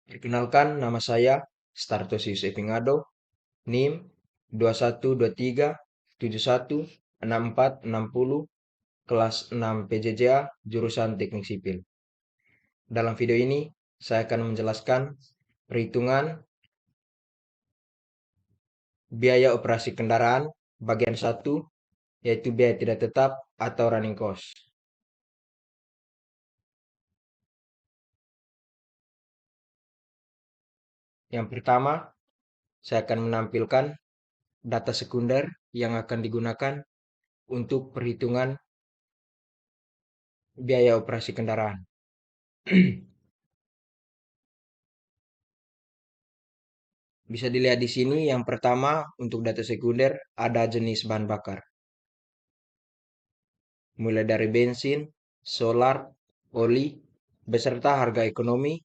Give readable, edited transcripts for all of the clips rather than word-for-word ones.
Perkenalkan, nama saya Startosius Epingado, NIM 2123716460, kelas 6 PJJA, jurusan Teknik Sipil. Dalam video ini, saya akan menjelaskan perhitungan biaya operasi kendaraan bagian 1, yaitu biaya tidak tetap atau running cost. Yang pertama, saya akan menampilkan data sekunder yang akan digunakan untuk perhitungan biaya operasi kendaraan. Bisa dilihat di sini, yang pertama untuk data sekunder ada jenis bahan bakar. Mulai dari bensin, solar, oli, beserta harga ekonomi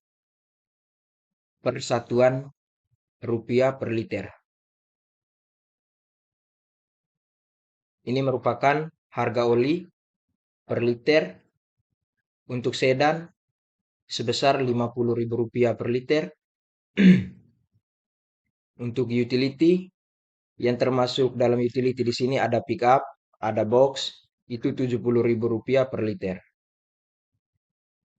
per satuan rupiah per liter. Ini merupakan harga oli per liter untuk sedan sebesar Rp50.000 per liter. Untuk utility, yang termasuk dalam utility di sini ada pickup, ada box, itu Rp70.000 per liter.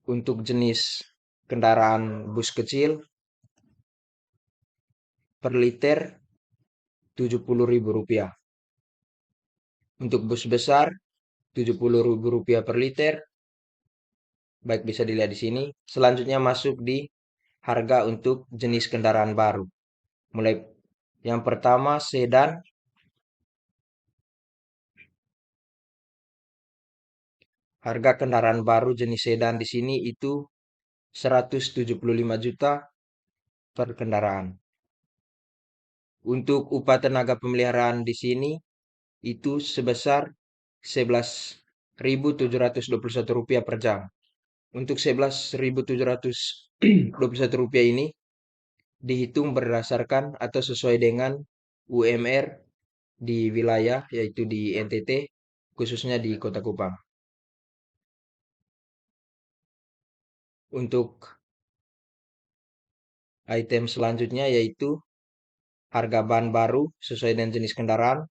Untuk jenis kendaraan bus kecil, per liter Rp70.000. Untuk bus besar, Rp70.000 per liter. Baik, bisa dilihat di sini. Selanjutnya masuk di harga untuk jenis kendaraan baru. Mulai yang pertama sedan. Harga kendaraan baru jenis sedan di sini itu 175 juta per kendaraan. Untuk upah tenaga pemeliharaan di sini itu sebesar Rp11.721 per jam. Untuk Rp11.721 ini dihitung berdasarkan atau sesuai dengan UMR di wilayah, yaitu di NTT, khususnya di Kota Kupang. Untuk item selanjutnya yaitu harga bahan baru sesuai dengan jenis kendaraan.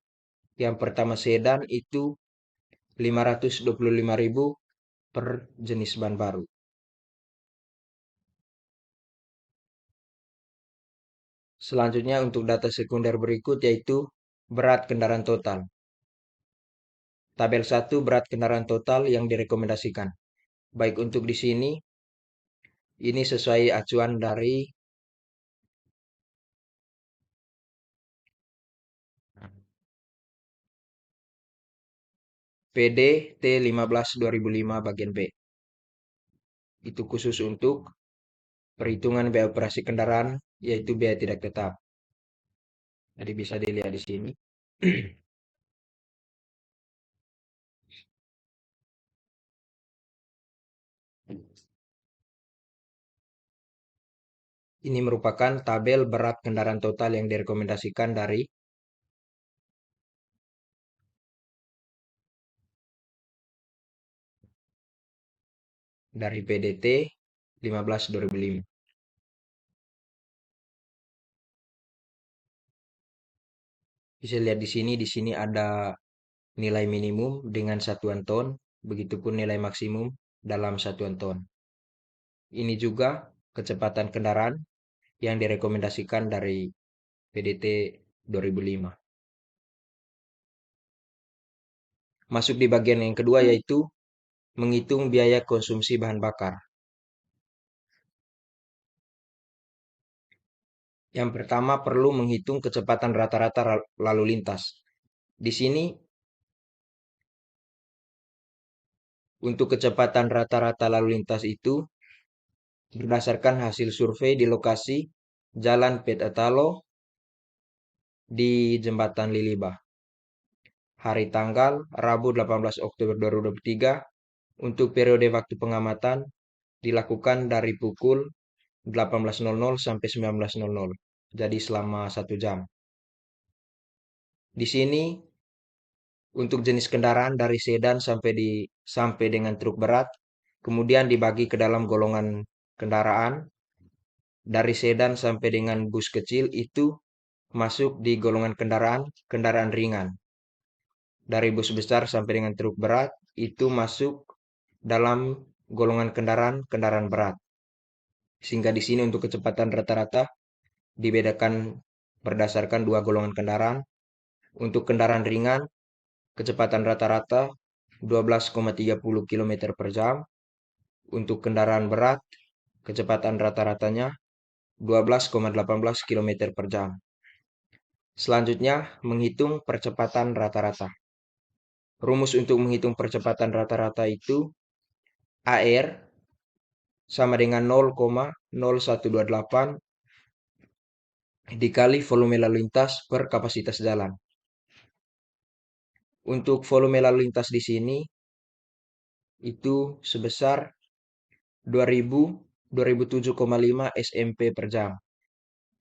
Yang pertama sedan itu 525.000 per jenis bahan baru. Selanjutnya untuk data sekunder berikut yaitu berat kendaraan total. Tabel 1 berat kendaraan total yang direkomendasikan. Baik, untuk di sini ini sesuai acuan dari PD T15 2005 bagian B. Itu khusus untuk perhitungan biaya operasi kendaraan, yaitu biaya tidak tetap. Jadi bisa dilihat di sini. Ini merupakan tabel berat kendaraan total yang direkomendasikan dari PDT 15 2005. Bisa lihat di sini ada nilai minimum dengan satuan ton, begitupun nilai maksimum dalam satuan ton. Ini juga kecepatan kendaraan yang direkomendasikan dari PDT 2005. Masuk di bagian yang kedua yaitu menghitung biaya konsumsi bahan bakar. Yang pertama perlu menghitung kecepatan rata-rata lalu lintas. Di sini untuk kecepatan rata-rata lalu lintas itu berdasarkan hasil survei di lokasi Jalan Petatalo di Jembatan Lilibah. Hari tanggal Rabu 18 Oktober 2023 untuk periode waktu pengamatan dilakukan dari pukul 18.00 sampai 19.00. Jadi selama 1 jam. Di sini untuk jenis kendaraan dari sedan sampai dengan truk berat, kemudian dibagi ke dalam golongan kendaraan. dari sedan sampai dengan bus kecil itu masuk di golongan kendaraan ringan. Dari bus besar sampai dengan truk berat itu masuk dalam golongan kendaraan berat. Sehingga di sini untuk kecepatan rata-rata dibedakan berdasarkan dua golongan kendaraan. Untuk kendaraan ringan, kecepatan rata-rata 12,30 km per jam. Untuk kendaraan berat, kecepatan rata-ratanya 12,18 km per jam. Selanjutnya, menghitung percepatan rata-rata. Rumus untuk menghitung percepatan rata-rata itu AR sama dengan 0,0128 dikali volume lalu lintas per kapasitas jalan. Untuk volume lalu lintas di sini itu sebesar 2007,5 SMP per jam.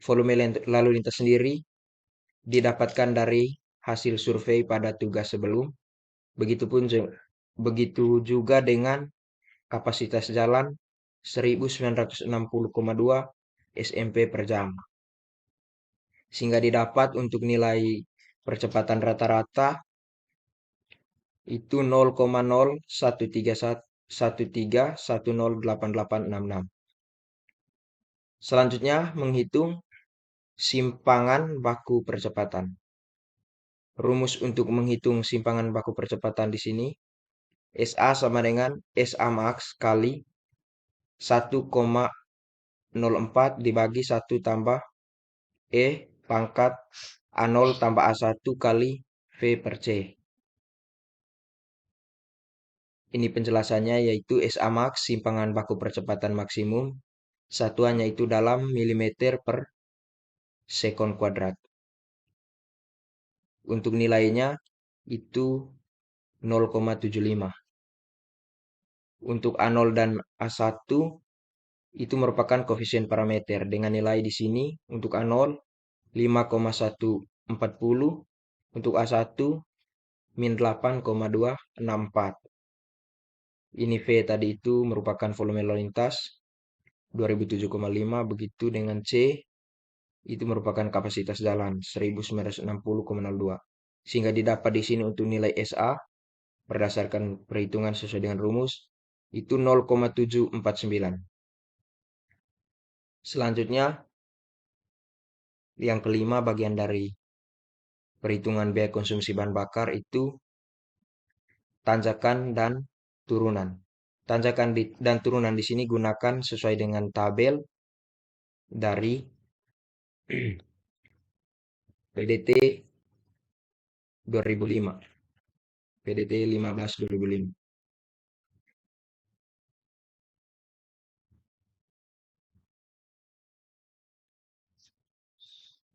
Volume lalu lintas sendiri didapatkan dari hasil survei pada tugas sebelum. Begitu juga dengan kapasitas jalan 1960,2 SMP per jam. Sehingga didapat untuk nilai percepatan rata-rata itu 0,013113108866. Selanjutnya menghitung simpangan baku percepatan. Rumus untuk menghitung simpangan baku percepatan di sini SA sama dengan SA max kali 1,04 dibagi 1 tambah E pangkat A0 tambah A1 kali V per C. Ini penjelasannya yaitu SA max simpangan baku percepatan maksimum. Satuannya itu dalam milimeter per sekon kuadrat. Untuk nilainya itu 0,75. Untuk A0 dan A1 itu merupakan koefisien parameter dengan nilai di sini untuk A0 5,140, untuk A1 min 8,264. Ini V tadi itu merupakan volume lalu lintas 2007,5, begitu dengan C itu merupakan kapasitas jalan 1960,02. Sehingga didapat di sini untuk nilai SA berdasarkan perhitungan sesuai dengan rumus itu 0,749. Selanjutnya yang kelima bagian dari perhitungan biaya konsumsi bahan bakar itu tanjakan dan turunan. Tanjakan dan turunan di sini gunakan sesuai dengan tabel dari PDT 2005. PDT 15 2005.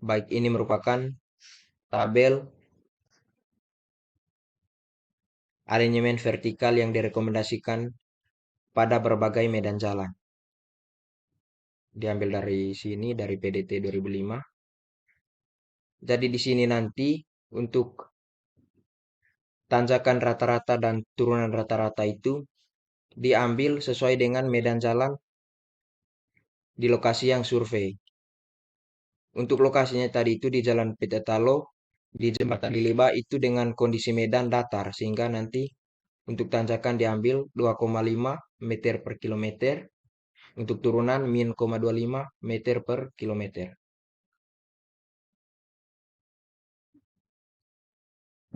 Baik, ini merupakan tabel alinyemen vertikal yang direkomendasikan pada berbagai medan jalan. Diambil dari sini, dari PDT 2005. Jadi di sini nanti untuk tanjakan rata-rata dan turunan rata-rata itu diambil sesuai dengan medan jalan di lokasi yang survei. Untuk lokasinya tadi itu di Jalan Petatalo, di Jembatan Liliba itu dengan kondisi medan datar, sehingga nanti untuk tanjakan diambil 2,5 meter per kilometer, untuk turunan min 0,25 meter per kilometer.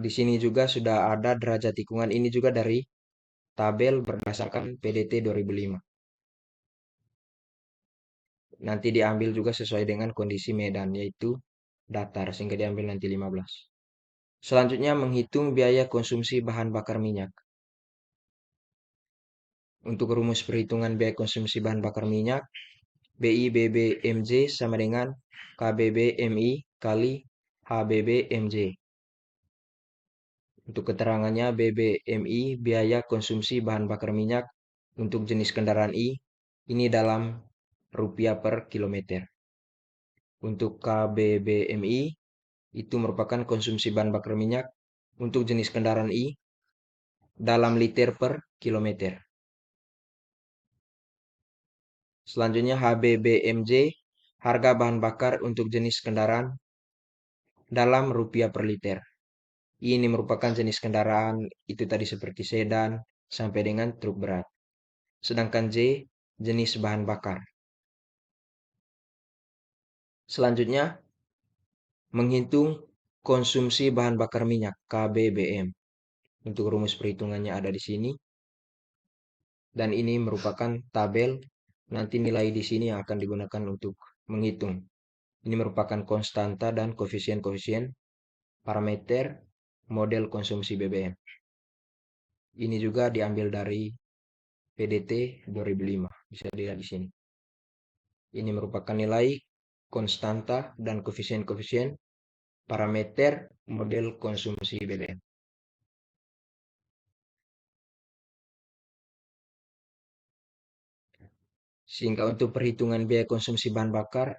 Di sini juga sudah ada derajat tikungan, ini juga dari tabel berdasarkan PDT 2005. Nanti diambil juga sesuai dengan kondisi medan, yaitu datar, sehingga diambil nanti 15. Selanjutnya menghitung biaya konsumsi bahan bakar minyak. Untuk rumus perhitungan biaya konsumsi bahan bakar minyak, BI/BB/MJ sama dengan KBB/MI kali HBB/MJ. Untuk keterangannya, BBMI biaya konsumsi bahan bakar minyak untuk jenis kendaraan I, ini dalam rupiah per kilometer. Untuk KBBMI itu merupakan konsumsi bahan bakar minyak untuk jenis kendaraan I dalam liter per kilometer. Selanjutnya HBBMJ harga bahan bakar untuk jenis kendaraan dalam rupiah per liter. Ini merupakan jenis kendaraan itu tadi seperti sedan sampai dengan truk berat. Sedangkan J, jenis bahan bakar. Selanjutnya, menghitung konsumsi bahan bakar minyak KBBM. Untuk rumus perhitungannya ada di sini. Dan ini merupakan tabel, nanti nilai di sini yang akan digunakan untuk menghitung. Ini merupakan konstanta dan koefisien-koefisien parameter model konsumsi BBM. Ini juga diambil dari PDT 2005, bisa dilihat di sini. Ini merupakan nilai konstanta dan koefisien-koefisien parameter model konsumsi BBM. Sehingga untuk perhitungan biaya konsumsi bahan bakar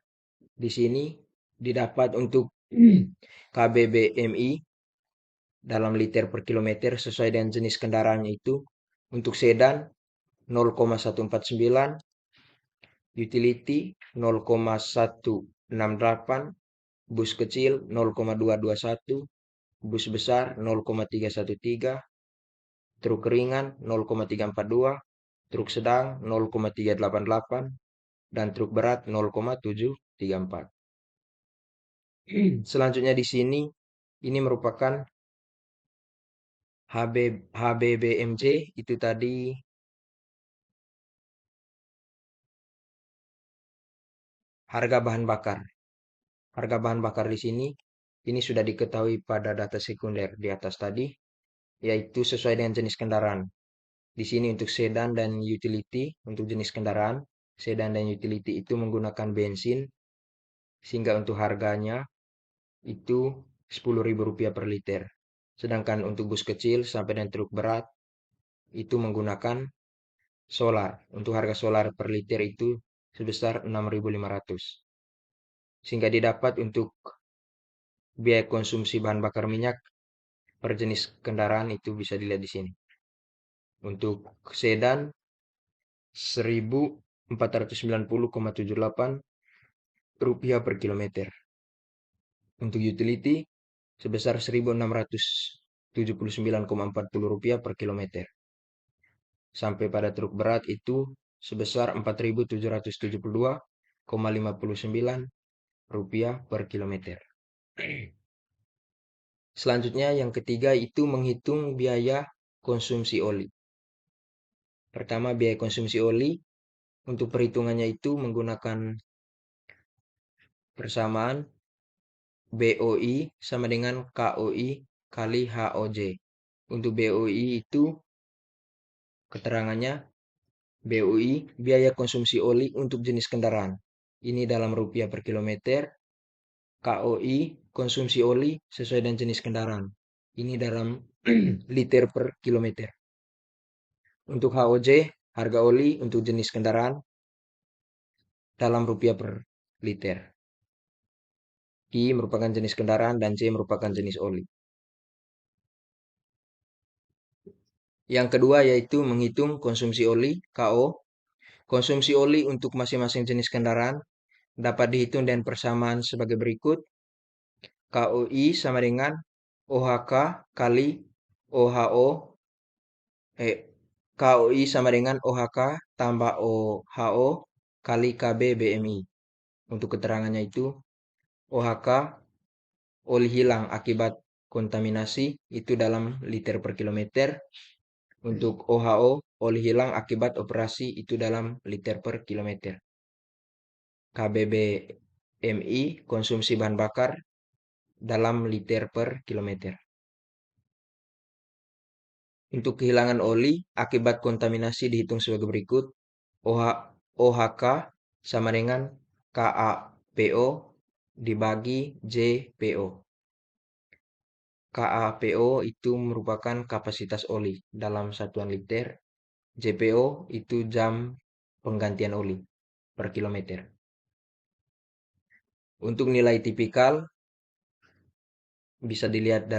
di sini didapat untuk KBBMI dalam liter per kilometer sesuai dengan jenis kendaraannya itu. Untuk sedan 0,149, utility 0,168, bus kecil 0,221, bus besar 0,313, truk ringan 0,342, truk sedang 0,388, dan truk berat 0,734. Selanjutnya di sini ini merupakan HBBMJ itu tadi harga bahan bakar. Harga bahan bakar di sini ini sudah diketahui pada data sekunder di atas tadi, yaitu sesuai dengan jenis kendaraan. Di sini untuk sedan dan utility, untuk jenis kendaraan, sedan dan utility itu menggunakan bensin, sehingga untuk harganya itu Rp10.000 per liter. Sedangkan untuk bus kecil sampai dengan truk berat itu menggunakan solar. Untuk harga solar per liter itu sebesar 6.500. Sehingga didapat untuk biaya konsumsi bahan bakar minyak per jenis kendaraan itu bisa dilihat di sini. Untuk sedan 1.490,78 rupiah per kilometer. Untuk utility sebesar 1.679,40 rupiah per kilometer. Sampai pada truk berat itu sebesar 4.772,59 rupiah per kilometer. Selanjutnya yang ketiga itu menghitung biaya konsumsi oli. Pertama, biaya konsumsi oli untuk perhitungannya itu menggunakan persamaan BOI sama dengan KOI kali HOJ. Untuk BOI itu keterangannya BOI biaya konsumsi oli untuk jenis kendaraan. Ini dalam rupiah per kilometer. KOI konsumsi oli sesuai dengan jenis kendaraan. Ini dalam liter per kilometer. Untuk HOJ harga oli untuk jenis kendaraan dalam rupiah per liter. I merupakan jenis kendaraan dan C merupakan jenis oli. Yang kedua yaitu menghitung konsumsi oli KO. Konsumsi oli untuk masing-masing jenis kendaraan dapat dihitung dengan persamaan sebagai berikut. KOI sama dengan OHK kali OHO. KOI sama dengan OHK tambah OHO kali KB BMI. Untuk keterangannya itu OHK oli hilang akibat kontaminasi itu dalam liter per kilometer. Untuk OHO oli hilang akibat operasi itu dalam liter per kilometer. KBBMI konsumsi bahan bakar dalam liter per kilometer. Untuk kehilangan oli akibat kontaminasi dihitung sebagai berikut. OHK sama dengan KAPO dibagi JPO. KAPO itu merupakan kapasitas oli dalam satuan liter. JPO itu jam penggantian oli per kilometer. Untuk nilai tipikal bisa dilihat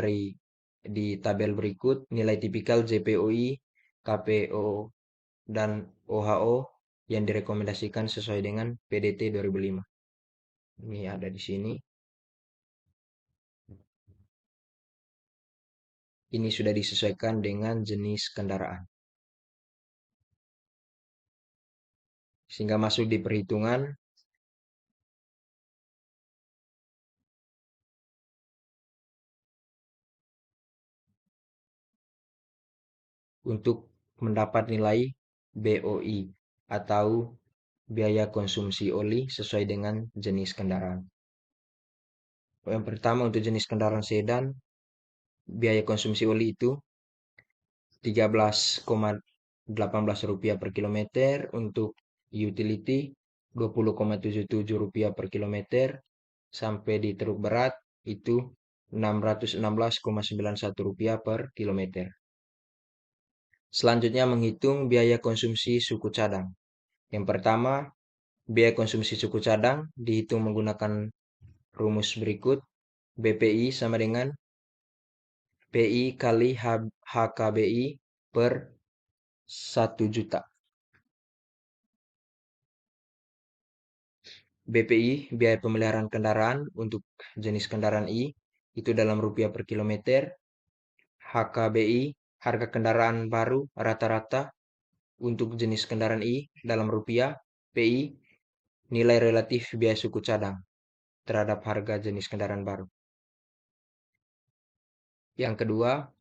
di tabel berikut. Nilai tipikal JPOI, KPO, dan OHO yang direkomendasikan sesuai dengan PDT 2005. Ini ada di sini. Ini sudah disesuaikan dengan jenis kendaraan. Sehingga masuk di perhitungan untuk mendapat nilai BOI atau biaya konsumsi oli sesuai dengan jenis kendaraan. Yang pertama untuk jenis kendaraan sedan, biaya konsumsi oli itu 13,18 rupiah per kilometer, untuk utility 20,77 rupiah per kilometer, sampai di truk berat itu 616,91 rupiah per kilometer. Selanjutnya menghitung biaya konsumsi suku cadang. Yang pertama, biaya konsumsi suku cadang dihitung menggunakan rumus berikut. BPI sama dengan PI kali HKBI per 1 juta. BPI, biaya pemeliharaan kendaraan untuk jenis kendaraan I, itu dalam rupiah per kilometer. HKBI, harga kendaraan baru rata-rata untuk jenis kendaraan I dalam rupiah. PI, nilai relatif biaya suku cadang terhadap harga jenis kendaraan baru. Yang kedua,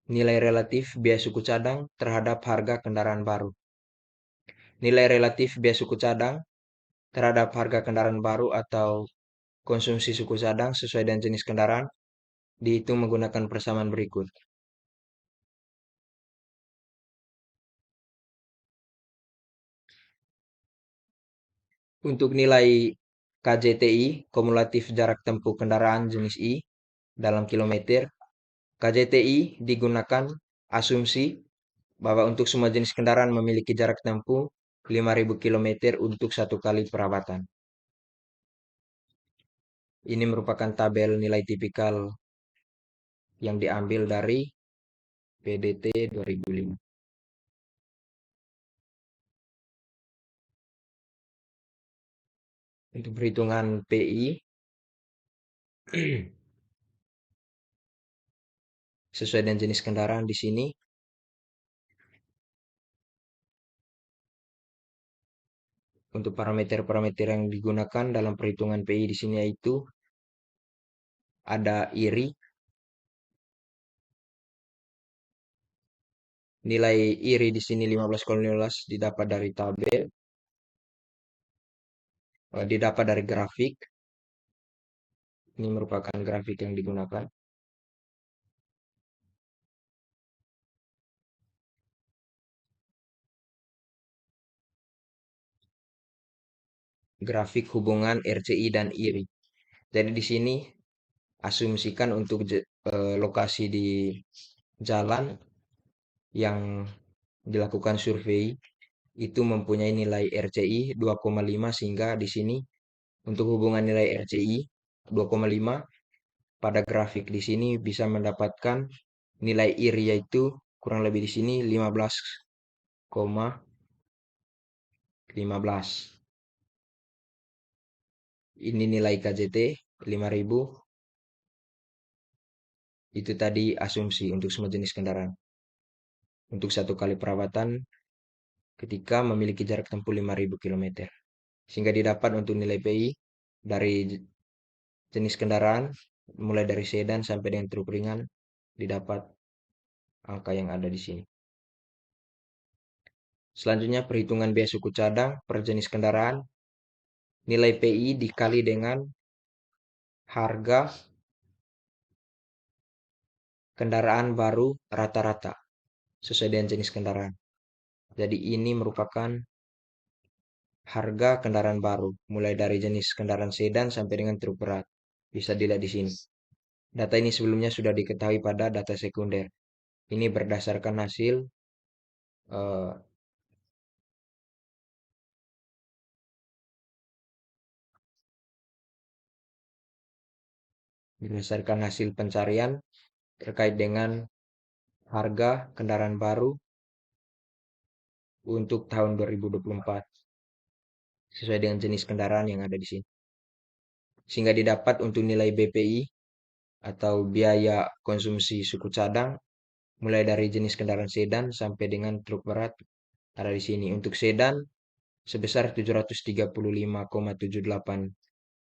nilai relatif biaya suku cadang terhadap harga kendaraan baru. Nilai relatif biaya suku cadang terhadap harga kendaraan baru atau konsumsi suku cadang sesuai dengan jenis kendaraan dihitung menggunakan persamaan berikut. Untuk nilai KJTI, kumulatif jarak tempuh kendaraan jenis I dalam kilometer, KJTI digunakan asumsi bahwa untuk semua jenis kendaraan memiliki jarak tempuh 5.000 km untuk satu kali perawatan. Ini merupakan tabel nilai tipikal yang diambil dari PDT 2005. Untuk perhitungan PI, sesuai dengan jenis kendaraan di sini, untuk parameter-parameter yang digunakan dalam perhitungan PI di sini yaitu ada IRI. Nilai IRI di sini 15,15 didapat dari tabel, didapat dari grafik. Ini merupakan grafik yang digunakan. Grafik hubungan RCI dan IRI. Jadi di sini asumsikan untuk lokasi di jalan yang dilakukan survei itu mempunyai nilai RCI 2,5, sehingga di sini untuk hubungan nilai RCI 2,5 pada grafik di sini bisa mendapatkan nilai IRI yaitu kurang lebih di sini 15,15. Ini nilai KJT 5.000. Itu tadi asumsi untuk semua jenis kendaraan. Untuk satu kali perawatan ketika memiliki jarak tempuh 5.000 km. Sehingga didapat untuk nilai PI dari jenis kendaraan mulai dari sedan sampai dengan truk ringan didapat angka yang ada di sini. Selanjutnya perhitungan biaya suku cadang per jenis kendaraan. Nilai PI dikali dengan harga kendaraan baru rata-rata sesuai dengan jenis kendaraan. Jadi ini merupakan harga kendaraan baru mulai dari jenis kendaraan sedan sampai dengan truk berat. Bisa dilihat di sini. Data ini sebelumnya sudah diketahui pada data sekunder. Ini berdasarkan hasil eh, pencarian terkait dengan harga kendaraan baru untuk tahun 2024 sesuai dengan jenis kendaraan yang ada di sini. sehingga didapat untuk nilai BPI atau biaya konsumsi suku cadang mulai dari jenis kendaraan sedan sampai dengan truk berat ada di sini. Untuk sedan sebesar 735,78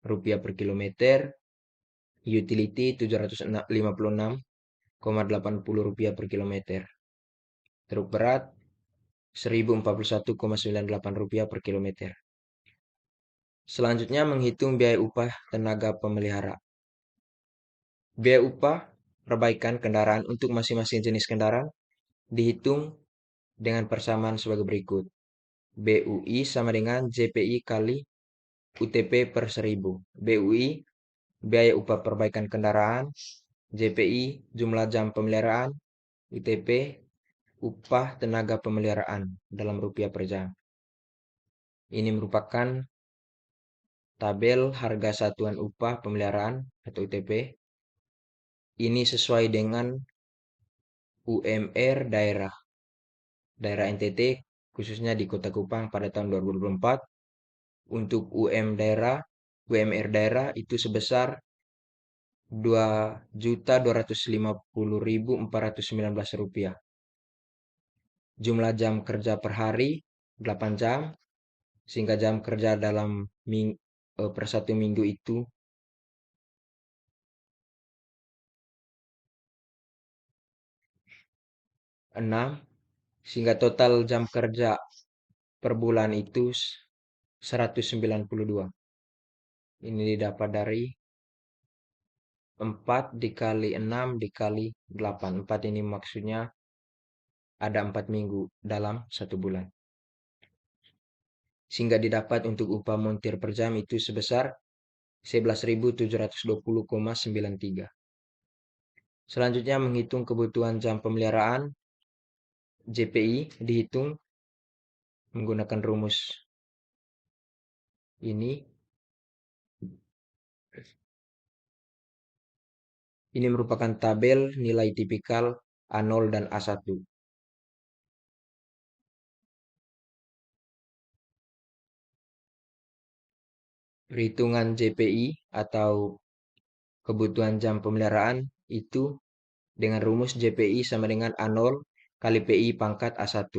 rupiah per kilometer, utility 756,80 rupiah per kilometer, truk berat 1041,98 rupiah per kilometer. Selanjutnya menghitung biaya upah tenaga pemelihara. Biaya upah perbaikan kendaraan untuk masing-masing jenis kendaraan dihitung dengan persamaan sebagai berikut. BUI sama dengan JPI kali UTP per 1000. BUI biaya upah perbaikan kendaraan, JPI jumlah jam pemeliharaan, UTP upah tenaga pemeliharaan dalam rupiah per jam. Ini merupakan tabel harga satuan upah pemeliharaan atau UTP. Ini sesuai dengan UMR daerah NTT khususnya di Kota Kupang pada tahun 2024. Untuk UMR daerah itu sebesar 2.250.419 rupiah. Jumlah jam kerja per hari 8 jam, sehingga jam kerja per satu minggu itu 6, sehingga total jam kerja per bulan itu 192. Ini didapat dari 4 dikali 6 dikali 8. 4 ini maksudnya ada 4 minggu dalam satu bulan. Sehingga didapat untuk upah montir per jam itu sebesar 11.720,93. Selanjutnya menghitung kebutuhan jam pemeliharaan. JPI dihitung menggunakan rumus ini. Ini merupakan tabel nilai tipikal A0 dan A1. Perhitungan JPI atau kebutuhan jam pemeliharaan itu dengan rumus JPI sama dengan A0 kali PI pangkat A1.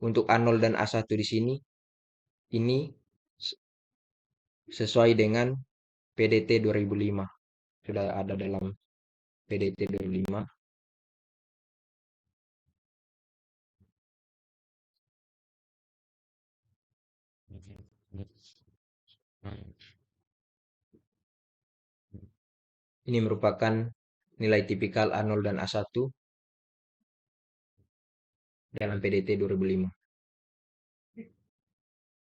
Untuk A0 dan A1 di sini, ini sesuai dengan PDT 2005. Sudah ada dalam PDT 2005. Ini merupakan nilai tipikal A0 dan A1 dalam PDT 2005.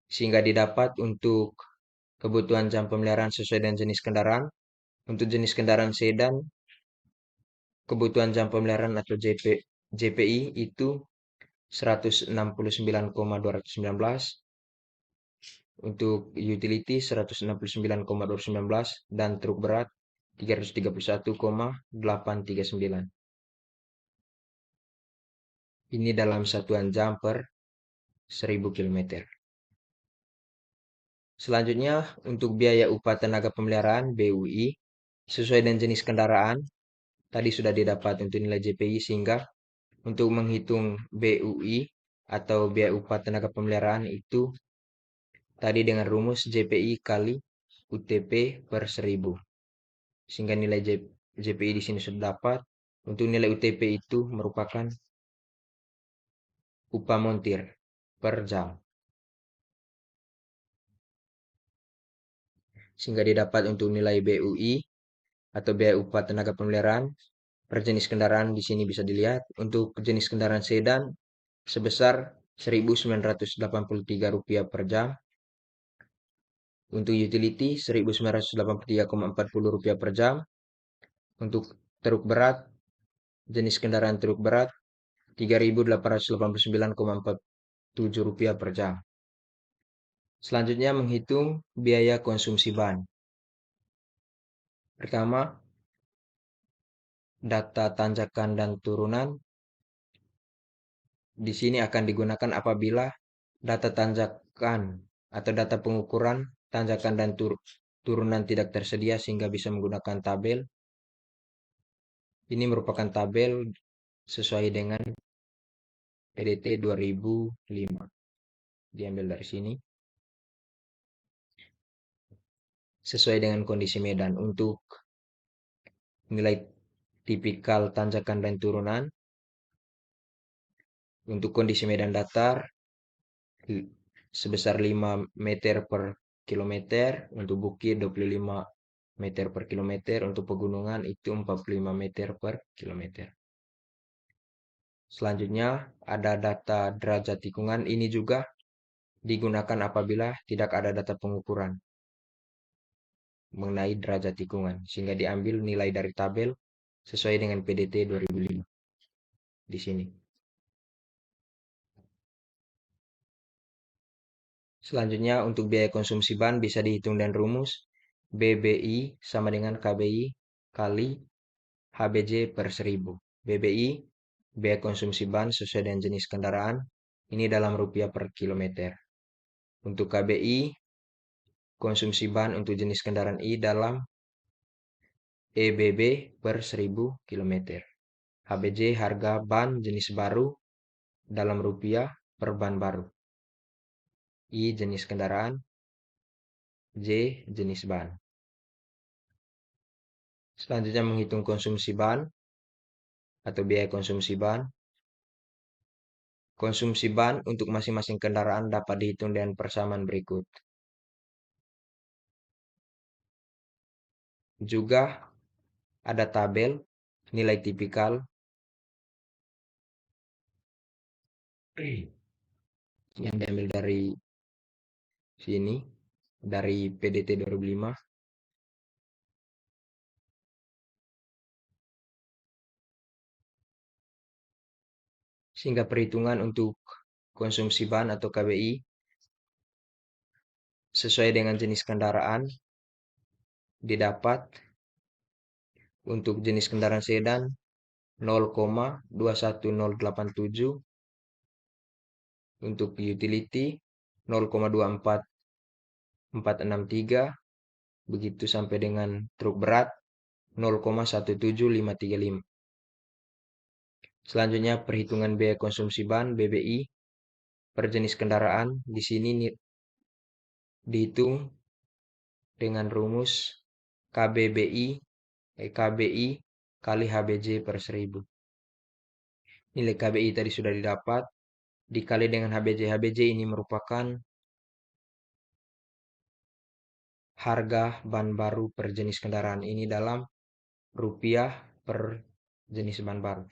Sehingga didapat untuk kebutuhan jam pemeliharaan sesuai dengan jenis kendaraan. Untuk jenis kendaraan sedan, kebutuhan jam pemeliharaan atau JPI itu 169,219. Untuk utility 169,219 dan truk berat 331,839. Ini dalam satuan jam per 1000 km. Selanjutnya untuk biaya upah tenaga pemeliharaan BUI sesuai dengan jenis kendaraan tadi sudah didapat untuk nilai JPI, sehingga untuk menghitung BUI atau biaya upah tenaga pemeliharaan itu tadi dengan rumus JPI kali UTP per 1000. Sehingga nilai JPI di sini sudah dapat. Untuk nilai UTP itu merupakan upah montir per jam. Sehingga didapat untuk nilai BUI atau biaya upah tenaga pemeliharaan per jenis kendaraan di sini bisa dilihat. Untuk jenis kendaraan sedan sebesar Rp1.983 per jam. Untuk utility Rp1.983,40 per jam. Untuk truk berat, jenis kendaraan truk berat Rp3.889,47 per jam. Selanjutnya menghitung biaya konsumsi ban. Pertama, data tanjakan dan turunan. Di sini akan digunakan apabila data tanjakan atau data pengukuran tanjakan dan turunan tidak tersedia sehingga bisa menggunakan tabel. Ini merupakan tabel sesuai dengan PDT 2005. Diambil dari sini. Sesuai dengan kondisi medan. Untuk nilai tipikal tanjakan dan turunan. Untuk kondisi medan datar sebesar 5 meter per kilometer. Untuk bukit 25 meter per kilometer. Untuk pegunungan itu 45 meter per kilometer. Selanjutnya ada data derajat tikungan. Ini juga digunakan apabila tidak ada data pengukuran mengenai derajat tikungan, sehingga diambil nilai dari tabel sesuai dengan PDT 2005 di sini. Selanjutnya untuk biaya konsumsi ban bisa dihitung dan rumus BBI sama dengan KBI kali HBJ per 1000. BBI biaya konsumsi ban sesuai dengan jenis kendaraan, ini dalam rupiah per kilometer. Untuk KBI konsumsi ban untuk jenis kendaraan I dalam EBB per 1000 km. HBJ harga ban jenis baru dalam rupiah per ban baru. I jenis kendaraan, J jenis ban. Selanjutnya menghitung konsumsi ban atau biaya konsumsi ban. Konsumsi ban untuk masing-masing kendaraan dapat dihitung dengan persamaan berikut. Juga ada tabel nilai tipikal yang diambil dari sini, dari PDT 2005. Sehingga perhitungan untuk konsumsi ban atau KBI sesuai dengan jenis kendaraan didapat untuk jenis kendaraan sedan 0,21087, untuk utility 0,24463, begitu sampai dengan truk berat 0,17535. Selanjutnya perhitungan biaya konsumsi ban BBI per jenis kendaraan di sini dihitung dengan rumus KBI kali HBJ per 1000. Nilai KBI tadi sudah didapat dikali dengan HBJ. HBJ ini merupakan harga ban baru per jenis kendaraan, ini dalam rupiah per jenis ban baru.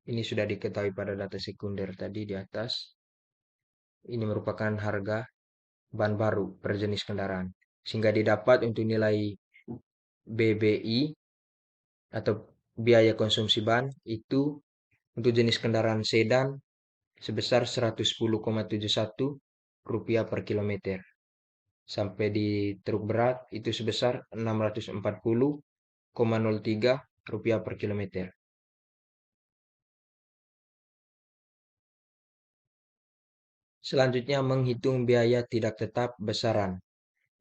Ini sudah diketahui pada data sekunder tadi di atas. Ini merupakan harga ban baru per jenis kendaraan. Sehingga didapat untuk nilai BBI atau biaya konsumsi ban itu untuk jenis kendaraan sedan sebesar 110,71 rupiah per kilometer. Sampai di truk berat itu sebesar 640,03 rupiah per kilometer. Selanjutnya menghitung biaya tidak tetap besaran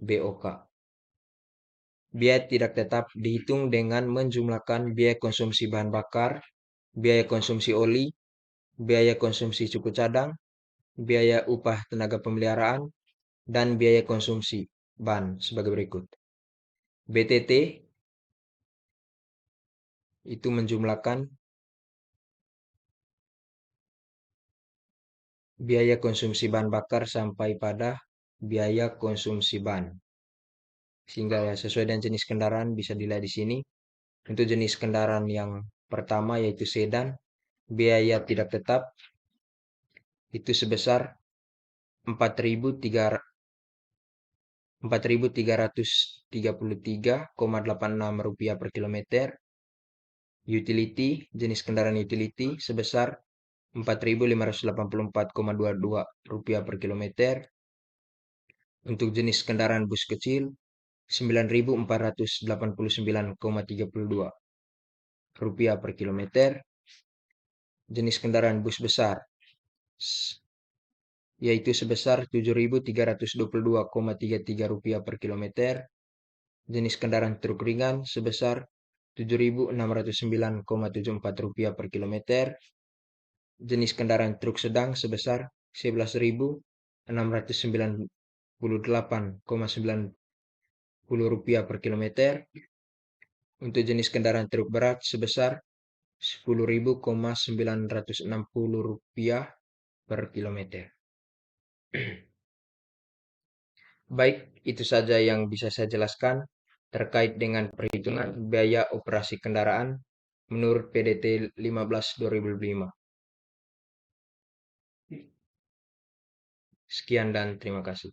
BOK. Biaya tidak tetap dihitung dengan menjumlahkan biaya konsumsi bahan bakar, biaya konsumsi oli, biaya konsumsi suku cadang, biaya upah tenaga pemeliharaan, dan biaya konsumsi ban sebagai berikut. BTT itu menjumlahkan biaya konsumsi bahan bakar sampai pada biaya konsumsi ban. Sehingga sesuai dengan jenis kendaraan bisa dilihat di sini. Untuk jenis kendaraan yang pertama yaitu sedan, biaya tidak tetap itu sebesar 4.333,86 rupiah per kilometer. Utility, jenis kendaraan utility sebesar 4.584,22 rupiah per kilometer. Untuk jenis kendaraan bus kecil 9.489,32 rupiah per kilometer. Jenis kendaraan bus besar yaitu sebesar Rp7.322,33 per kilometer. Jenis kendaraan truk ringan sebesar Rp7.609,74 per kilometer. Jenis kendaraan truk sedang sebesar Rp11.698,90 per kilometer. Untuk jenis kendaraan truk berat sebesar Rp10.960 per kilometer. Baik, itu saja yang bisa saya jelaskan terkait dengan perhitungan biaya operasi kendaraan menurut PDT 15/2005. Sekian dan terima kasih.